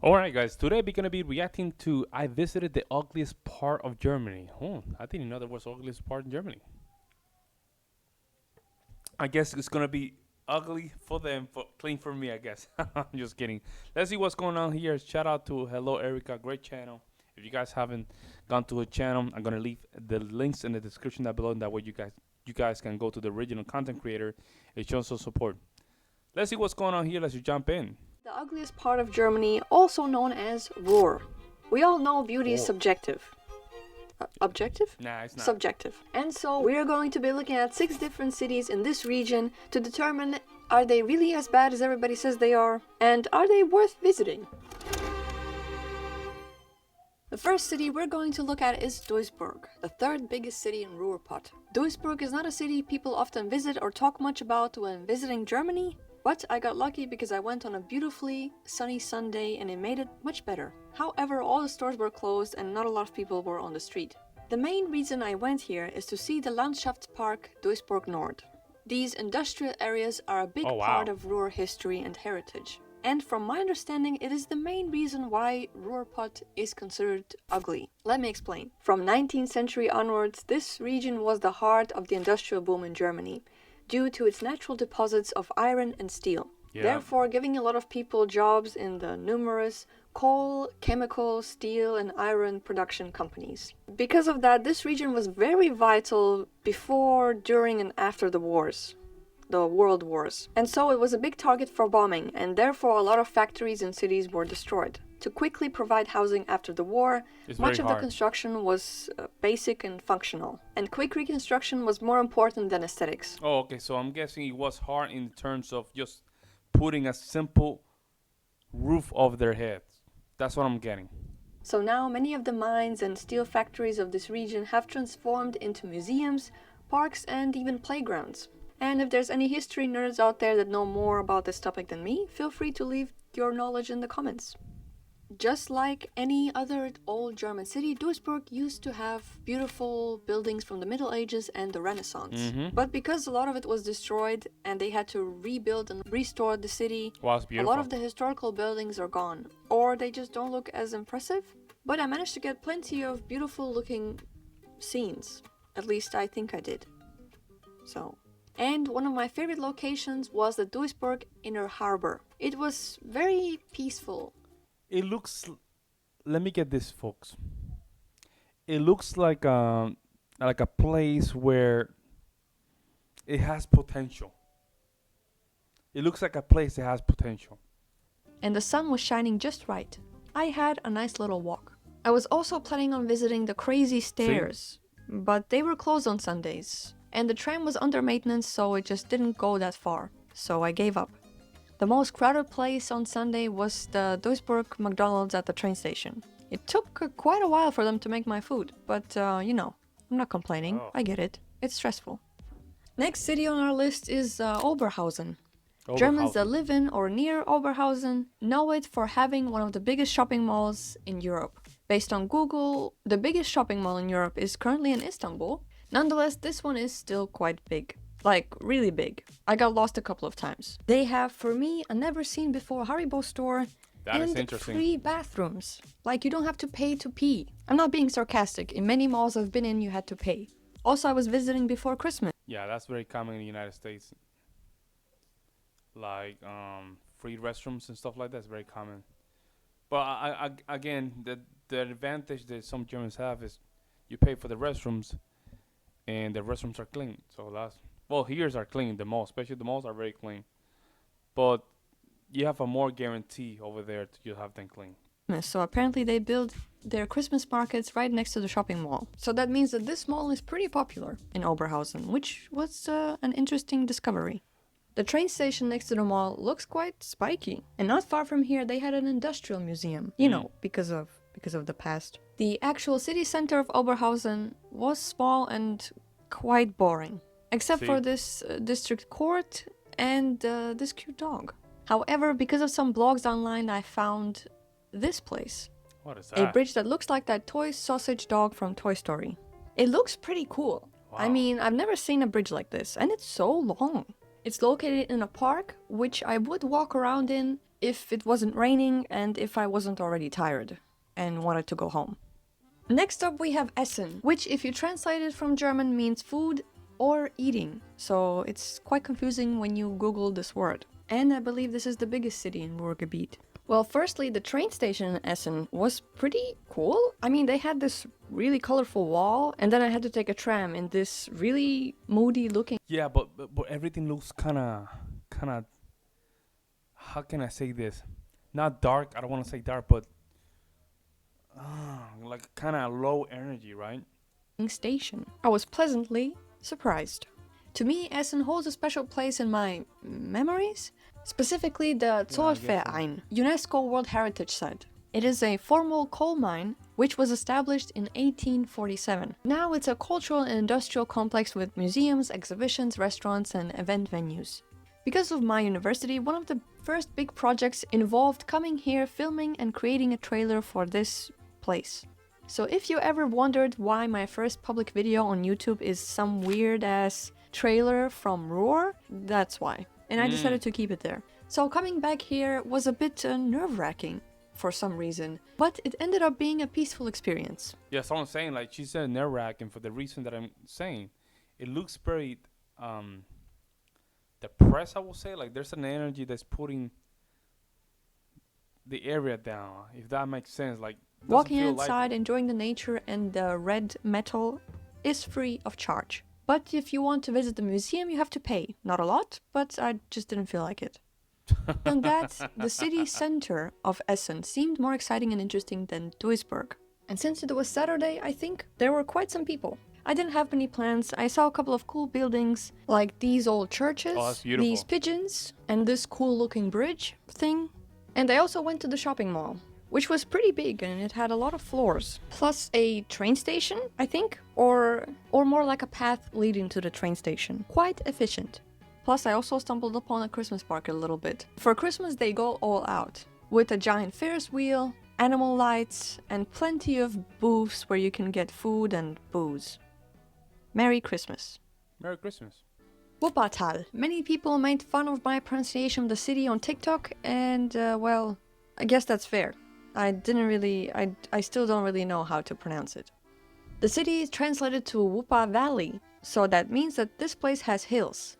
Alright guys, today we're gonna be reacting to I visited the ugliest part of Germany. Oh, I didn't know there was ugliest part in Germany. I guess it's gonna be ugly for them, for clean for me, I guess. I'm just kidding. Let's see what's going on here. Shout out to Hello Erica, great channel. If you guys haven't gone to her channel, I'm gonna leave the links in the description down below, and that way you guys can go to the original content creator. It shows some support. Let's see what's going on here. Let's jump in. The ugliest part of Germany, also known as Ruhr. We all know beauty is subjective. Objective? Nah, it's not. Subjective. And so we are going to be looking at 6 different cities in this region to determine, are they really as bad as everybody says they are, and are they worth visiting? The first city we're going to look at is Duisburg, the 3rd biggest city in Ruhrpott. Duisburg is not a city people often visit or talk much about when visiting Germany, but I got lucky because I went on a beautifully sunny Sunday and it made it much better. However, all the stores were closed and not a lot of people were on the street. The main reason I went here is to see the Landschaftspark Duisburg Nord. These industrial areas are a big part of Ruhr history and heritage. And from my understanding, it is the main reason why Ruhrpott is considered ugly. Let me explain. From 19th century onwards, this region was the heart of the industrial boom in Germany, due to its natural deposits of iron and steel. Therefore, giving a lot of people jobs in the numerous coal, chemical, steel and iron production companies. Because of that, this region was very vital before, during and after the wars. The world wars. And so it was a big target for bombing, and therefore a lot of factories and cities were destroyed. To quickly provide housing after the war, much of the construction was basic and functional. And quick reconstruction was more important than aesthetics. Oh, okay. So I'm guessing it was hard in terms of just putting a simple roof over their heads. That's what I'm getting. So now many of the mines and steel factories of this region have transformed into museums, parks and even playgrounds. And if there's any history nerds out there that know more about this topic than me, feel free to leave your knowledge in the comments. Just like any other old German city, Duisburg used to have beautiful buildings from the Middle Ages and the Renaissance. But because a lot of it was destroyed and they had to rebuild and restore the city, a lot of the historical buildings are gone. Or they just don't look as impressive. But I managed to get plenty of beautiful looking scenes. At least I think I did. And one of my favorite locations was the Duisburg Inner Harbor. It was very peaceful. It looks. Let me get this, folks. It looks like a place where it has potential. It looks like a place that has potential. And the sun was shining just right. I had a nice little walk. I was also planning on visiting the crazy stairs, but they were closed on Sundays. And the tram was under maintenance, so it just didn't go that far. So I gave up. The most crowded place on Sunday was the Duisburg McDonald's at the train station. It took quite a while for them to make my food, but you know, I'm not complaining. I get it. It's stressful. Next city on our list is Oberhausen. Germans that live in or near Oberhausen know it for having one of the biggest shopping malls in Europe. Based on Google, the biggest shopping mall in Europe is currently in Istanbul. Nonetheless, this one is still quite big. Like, really big. I got lost a couple of times. They have, for me, a never-seen-before Haribo store and free bathrooms. Like, you don't have to pay to pee. I'm not being sarcastic. In many malls I've been in, you had to pay. Also, I was visiting before Christmas. Yeah, that's very common in the United States. Like, free restrooms and stuff like that is very common. But again, the advantage that some Germans have is you pay for the restrooms, and the restrooms are clean. So that's... Well, here's are clean, the malls, especially the malls are very clean. But you have a more guarantee over there to have them clean. So apparently they build their Christmas markets right next to the shopping mall. So that means that this mall is pretty popular in Oberhausen, which was an interesting discovery. The train station next to the mall looks quite spiky. And not far from here they had an industrial museum, you know, because of the past. The actual city center of Oberhausen was small and quite boring. Except for this district court and this cute dog. However, because of some blogs online, I found this place. What is that? A bridge that looks like that toy sausage dog from Toy Story. It looks pretty cool. Wow. I mean, I've never seen a bridge like this, and it's so long. It's located in a park, which I would walk around in if it wasn't raining and if I wasn't already tired and wanted to go home. Next up we have Essen, which if you translate it from German means food or eating, so it's quite confusing when you Google this word. And I believe this is the biggest city in Ruhrgebiet. Well, firstly, the train station in Essen was pretty cool. I mean, they had this really colorful wall, and then I had to take a tram in this really moody looking... Yeah, but everything looks kind of, how can I say this? Not dark, I don't want to say dark, but like kind of low energy, right? station. I was pleasantly surprised. To me, Essen holds a special place in my memories, specifically the Zollverein, UNESCO World Heritage Site. It is a formal coal mine which was established in 1847. Now it's a cultural and industrial complex with museums, exhibitions, restaurants, and event venues. Because of my university, one of the first big projects involved coming here, filming and creating a trailer for this place. So if you ever wondered why my first public video on YouTube is some weird ass trailer from Ruhr, that's why. And I decided to keep it there. So coming back here was a bit nerve-wracking for some reason, but it ended up being a peaceful experience. Yeah, so I'm saying, like, she said nerve-wracking for the reason that I'm saying. It looks very depressed, I will say. Like, there's an energy that's putting the area down, if that makes sense. Like, walking outside, enjoying the nature and the red metal is free of charge. But if you want to visit the museum, you have to pay. Not a lot, but I just didn't feel like it. And that, the city center of Essen seemed more exciting and interesting than Duisburg. And since it was Saturday, I think there were quite some people. I didn't have many plans. I saw a couple of cool buildings, like these old churches, these pigeons, and this cool looking bridge thing. And I also went to the shopping mall, which was pretty big and it had a lot of floors. Plus a train station, I think, or more like a path leading to the train station. Quite efficient. Plus I also stumbled upon a Christmas market a little bit. For Christmas they go all out, with a giant Ferris wheel, animal lights, and plenty of booths where you can get food and booze. Merry Christmas. Merry Christmas. Wuppertal. Many people made fun of my pronunciation of the city on TikTok, and well, I guess that's fair. I still don't really know how to pronounce it. The city is translated to Wupper Valley, so that means that this place has hills.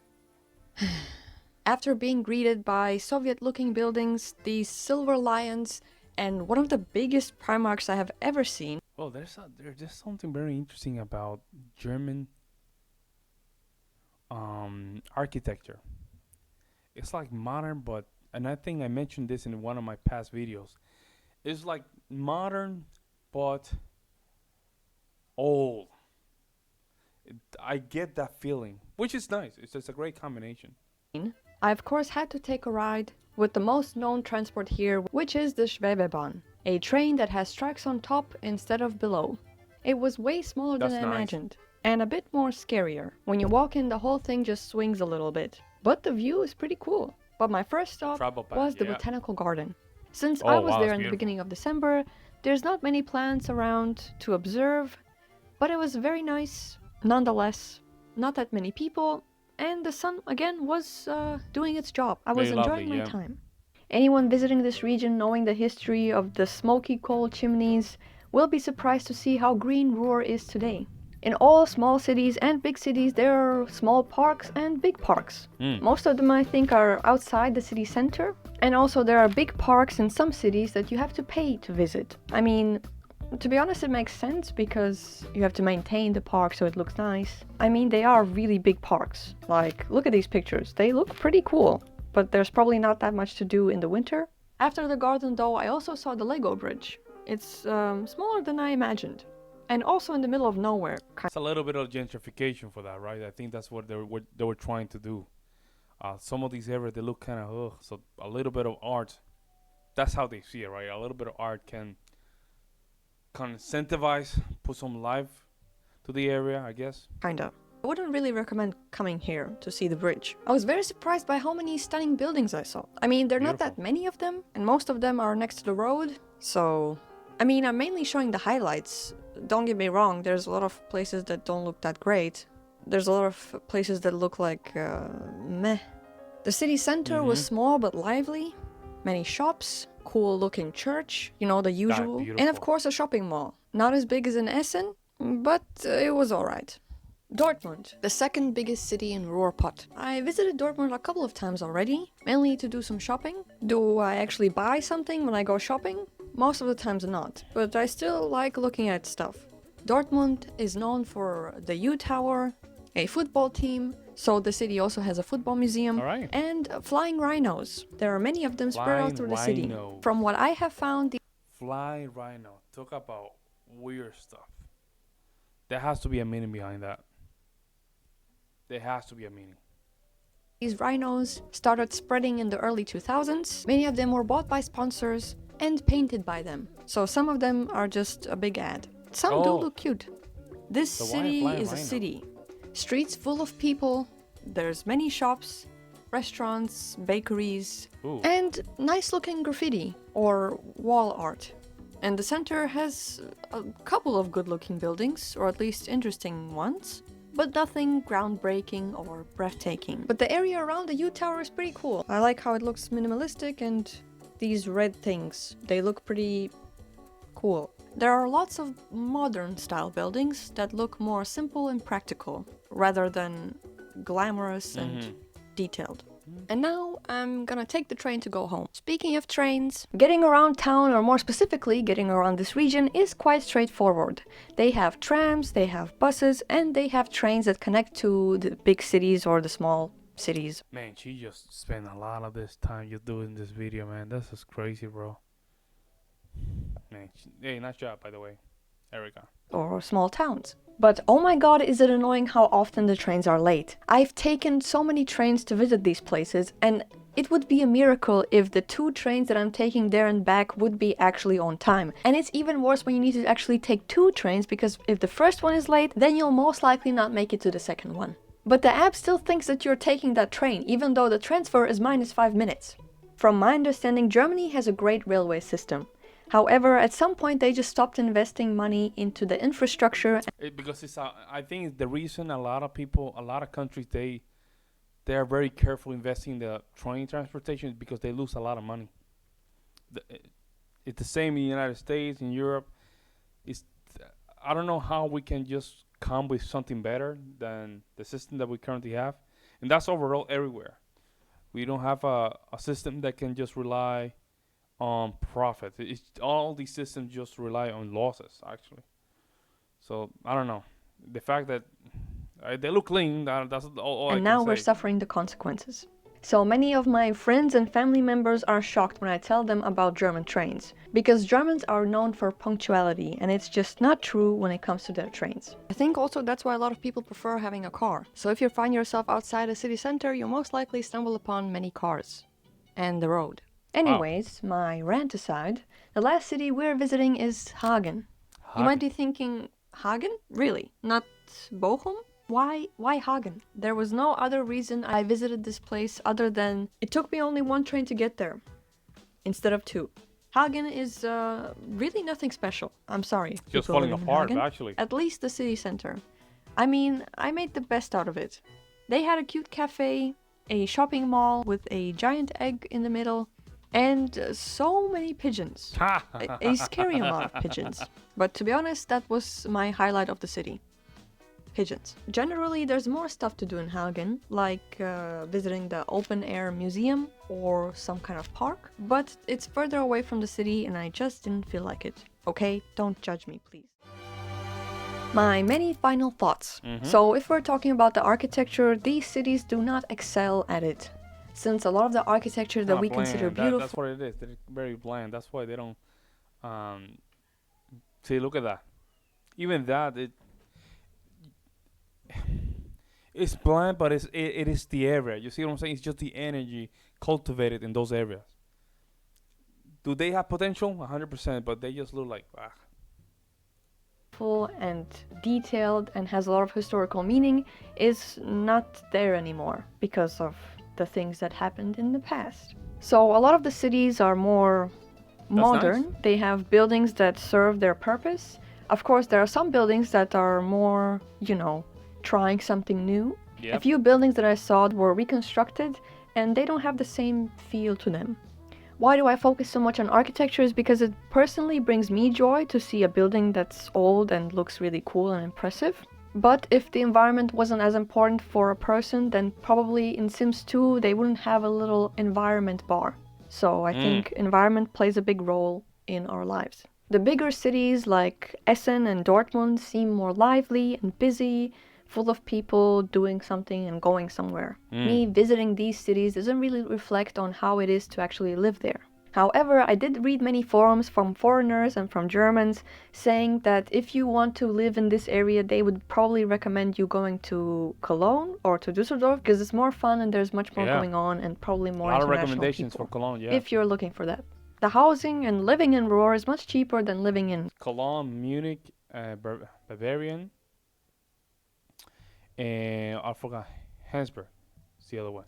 After being greeted by Soviet-looking buildings, these silver lions, and one of the biggest Primarks I have ever seen. Oh, there's something very interesting about German architecture. It's like modern, and I think I mentioned this in one of my past videos. It's like modern, but old. I get that feeling, which is nice. It's just a great combination. I of course had to take a ride with the most known transport here, which is the Schwebebahn, a train that has tracks on top instead of below. It was way smaller than I imagined, and a bit more scarier. When you walk in, the whole thing just swings a little bit, but the view is pretty cool. But my first stop was the Botanical Garden. Since I was there in the beginning of December, there's not many plants around to observe, but it was very nice nonetheless. Not that many people, and the sun again was doing its job. I was enjoying my time. Anyone visiting this region knowing the history of the smoky coal chimneys will be surprised to see how green Ruhr is today. In all small cities and big cities there are small parks and big parks. Most of them I think are outside the city center, and also there are big parks in some cities that you have to pay to visit. I mean, to be honest, it makes sense because you have to maintain the park so it looks nice. I mean, they are really big parks. Like, look at these pictures. They look pretty cool, but there's probably not that much to do in the winter. After the garden though, I also saw the Lego bridge. It's smaller than I imagined. And also in the middle of nowhere. It's a little bit of gentrification for that, right? I think that's what they were trying to do. Some of these areas, they look kind of, so a little bit of art, that's how they see it, right? A little bit of art can incentivize, put some life to the area, I guess. Kinda. I wouldn't really recommend coming here to see the bridge. I was very surprised by how many stunning buildings I saw. I mean, there are not that many of them, and most of them are next to the road, so... I mean, I'm mainly showing the highlights. Don't get me wrong, there's a lot of places that don't look that great. There's a lot of places that look like, meh. The city center was small but lively. many shops, cool looking church, you know, the usual. And of beautiful. course a shopping mall. Not as big as in Essen, but it was alright. Dortmund, the second biggest city in Ruhrpott. I visited Dortmund a couple of times already, mainly to do some shopping. Do I actually buy something when I go shopping? Most of the times not, but I still like looking at stuff. Dortmund is known for the U Tower, a football team, so the city also has a football museum, Alright. and flying rhinos. There are many of them spread out Flying through the city. rhino. From what I have found, Flying rhino. Talk about weird stuff. There has to be a meaning behind that. There has to be a meaning. these rhinos started spreading in the early 2000s. Many of them were bought by sponsors and painted by them. So some of them are just a big ad. Some do Oh. look cute. This So why city flying is a rhino? city. Streets full of people. There's many shops, restaurants, bakeries, Ooh. and nice looking graffiti or wall art. And the center has a couple of good looking buildings, or at least interesting ones, but nothing groundbreaking or breathtaking. But the area around the U Tower is pretty cool. I like how it looks minimalistic, and these red things, they look pretty cool. There are lots of modern style buildings that look more simple and practical, rather than glamorous and detailed. And now I'm gonna take the train to go home. Speaking of trains, getting around town, or more specifically getting around this region, is quite straightforward. They have trams, they have buses, and they have trains that connect to the big cities or the small cities. Man, she just spent a lot of this time just doing this video, man. This is crazy, bro. Man, hey, nice job, by the way, Erica. Or small towns. But oh my god, is it annoying how often the trains are late. I've taken so many trains to visit these places, and it would be a miracle if the 2 trains that I'm taking there and back would be actually on time. And it's even worse when you need to actually take 2 trains, because if the first one is late, then you'll most likely not make it to the second one. But the app still thinks that you're taking that train, even though the transfer is minus 5 minutes. From my understanding, Germany has a great railway system. However, at some point they just stopped investing money into the infrastructure. Because it's, I think the reason a lot of people, a lot of countries, they are very careful investing in the train transportation is because they lose a lot of money. It's the same in the United States, in Europe. I don't know how we can just come with something better than the system that we currently have. And that's overall everywhere. We don't have a system that can just rely on profit. All these systems just rely on losses, actually. So I don't know. The fact that they look clean, that's all I And can now say. we're suffering the consequences. So many of my friends and family members are shocked when I tell them about German trains, because Germans are known for punctuality, and it's just not true when it comes to their trains. I think also that's why a lot of people prefer having a car. So if you find yourself outside a city center, you'll most likely stumble upon many cars and the road. Anyways, my rant aside, the last city we're visiting is Hagen. You might be thinking, Hagen? Really? Not Bochum? Why Hagen? There was no other reason I visited this place other than it took me only 1 train to get there, instead of 2. Hagen is really nothing special. I'm sorry. Just people falling living in apart, Hagen. actually. At least the city center. I mean, I made the best out of it. They had a cute cafe, a shopping mall with a giant egg in the middle, and so many pigeons. A scary amount of pigeons. But to be honest, that was my highlight of the city. Pigeons. Generally, there's more stuff to do in Hagen, like visiting the open air museum or some kind of park, but it's further away from the city and I just didn't feel like it. Okay, don't judge me, please. My many final thoughts. So if we're talking about the architecture, these cities do not excel at it. Since a lot of the architecture that we consider beautiful... That's what it is. They're very bland. That's why they don't... see, look at that. Even that, it's bland, but it is the area. You see what I'm saying? It's just the energy cultivated in those areas. Do they have potential? 100%, but they just look like... full and detailed and has a lot of historical meaning is not there anymore because of the things that happened in the past. So a lot of the cities are more modern. Nice. They have buildings that serve their purpose. Of course, there are some buildings that are more, trying something new. Yep. A few buildings that I saw were reconstructed and they don't have the same feel to them. Why do I focus so much on architecture is because it personally brings me joy to see a building that's old and looks really cool and impressive. But if the environment wasn't as important for a person, then probably in Sims 2 they wouldn't have a little environment bar. So I think environment plays a big role in our lives. The bigger cities like Essen and Dortmund seem more lively and busy, full of people doing something and going somewhere. Me visiting these cities doesn't really reflect on how it is to actually live there. However, I did read many forums from foreigners and from Germans saying that if you want to live in this area, they would probably recommend you going to Cologne or to Düsseldorf because it's more fun and there's much more going on and probably A more lot of international recommendations people. for Cologne, yeah. If you're looking for that. The housing and living in Ruhr is much cheaper than living in Cologne, Munich, Bavarian, and I forgot Hansburg. It's the other one.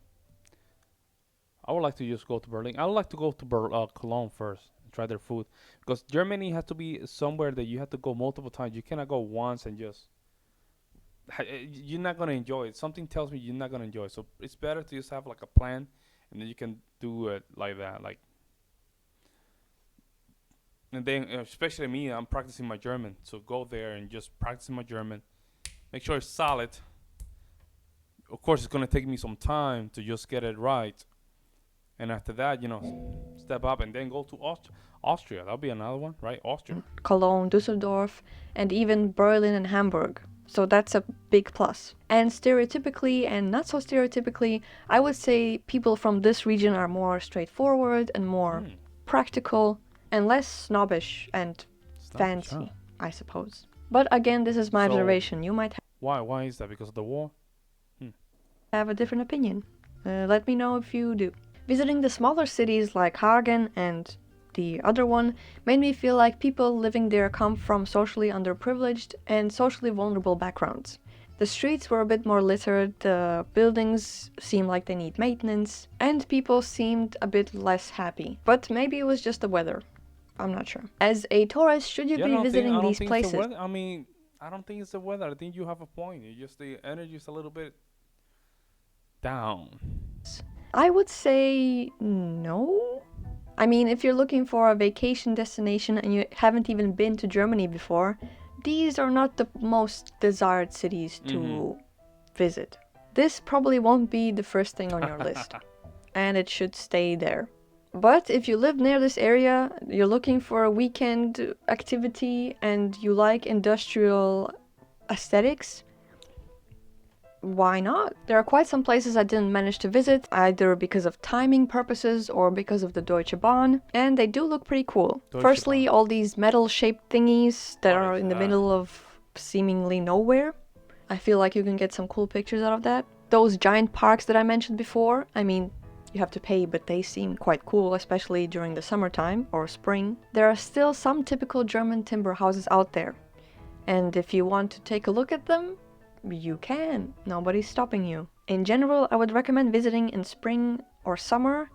I would like to just go to Berlin. I would like to go to Cologne first and try their food because Germany has to be somewhere that you have to go multiple times. You cannot go once and just you're not gonna enjoy it. Something tells me you're not gonna enjoy it. So it's better to just have like a plan and then you can do it like that. Like, and then especially me, I'm practicing my German. So go there and just practice my German. Make sure it's solid. Of course, it's gonna take me some time to just get it right. And after that, step up and then go to Austria. That'll be another one, right? Austria. Cologne, Düsseldorf, and even Berlin and Hamburg. So that's a big plus. And stereotypically and not so stereotypically, I would say people from this region are more straightforward and more practical and less snobbish and fancy, I suppose. But again, this is my observation. You might Why is that? Because of the war? have a different opinion. Let me know if you do. Visiting the smaller cities like Hagen and the other one made me feel like people living there come from socially underprivileged and socially vulnerable backgrounds. The streets were a bit more littered, the buildings seemed like they need maintenance, and people seemed a bit less happy. But maybe it was just the weather. I'm not sure. As a tourist, should you be visiting these places? I mean, I don't think it's the weather. I think you have a point. It's just the energy is a little bit down. I would say no. I mean, if you're looking for a vacation destination and you haven't even been to Germany before, these are not the most desired cities to visit. This probably won't be the first thing on your list, and it should stay there. But if you live near this area, you're looking for a weekend activity, and you like industrial aesthetics, why not? There are quite some places I didn't manage to visit, either because of timing purposes or because of the Deutsche Bahn, and they do look pretty cool. Firstly, all these metal-shaped thingies that are in the middle of seemingly nowhere. I feel like you can get some cool pictures out of that. Those giant parks that I mentioned before, I mean, you have to pay, but they seem quite cool, especially during the summertime or spring. There are still some typical German timber houses out there, and if you want to take a look at them, you can. Nobody's stopping you. In general, I would recommend visiting in spring or summer,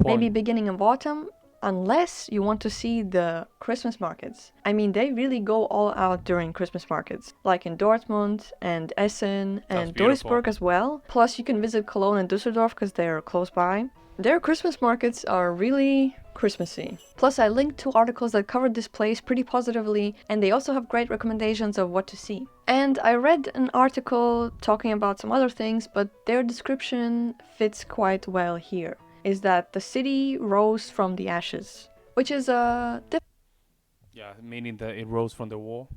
maybe beginning of autumn, unless you want to see the Christmas markets. I mean, they really go all out during Christmas markets, like in Dortmund and Essen and Duisburg as well. Plus, you can visit Cologne and Düsseldorf because they're close by. Their Christmas markets are really Christmassy. Plus, I linked two articles that covered this place pretty positively, and they also have great recommendations of what to see. And I read an article talking about some other things, but their description fits quite well here. Is that the city rose from the ashes, which is a meaning that it rose from the war,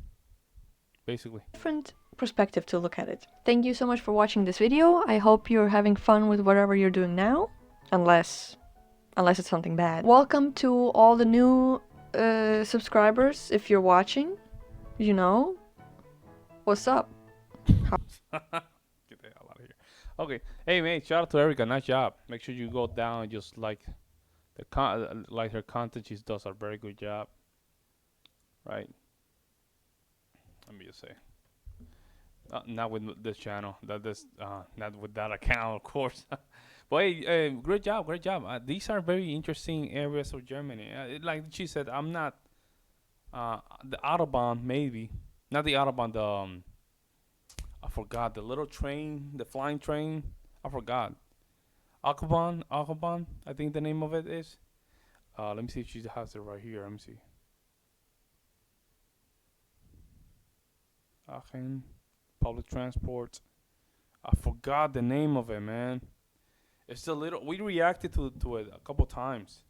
basically. Different perspective to look at it. Thank you so much for watching this video. I hope you're having fun with whatever you're doing now, unless it's something bad. Welcome to all the new subscribers. If you're watching, what's up? Get the hell out of here. Okay, hey mate, shout out to Erica. Nice job. Make sure you go down and just like her content. She does a very good job. Right. Let me just say. Not with this channel. Not with that account, of course. But hey, great job. These are very interesting areas of Germany. Like she said, I'm not the Autobahn, maybe not the Autobahn. I forgot the little train, the flying train. I forgot. Autobahn. I think the name of it is. Let me see if she has it right here. Let me see. Aachen, public transport. I forgot the name of it, man. It's the little. We reacted to it a couple times.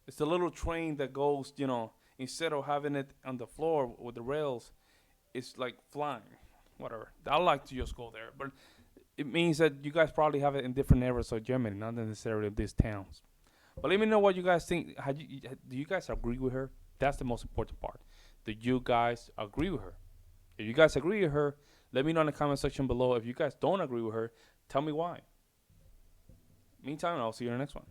It's the little train that goes, instead of having it on the floor with the rails, it's like flying. Whatever. I like to just go there, but it means that you guys probably have it in different areas of Germany, not necessarily these towns. But let me know what you guys think. Do you guys agree with her? That's the most important part. Do you guys agree with her? If you guys agree with her, let me know in the comment section below. If you guys don't agree with her, tell me why. Meantime, I'll see you in the next one.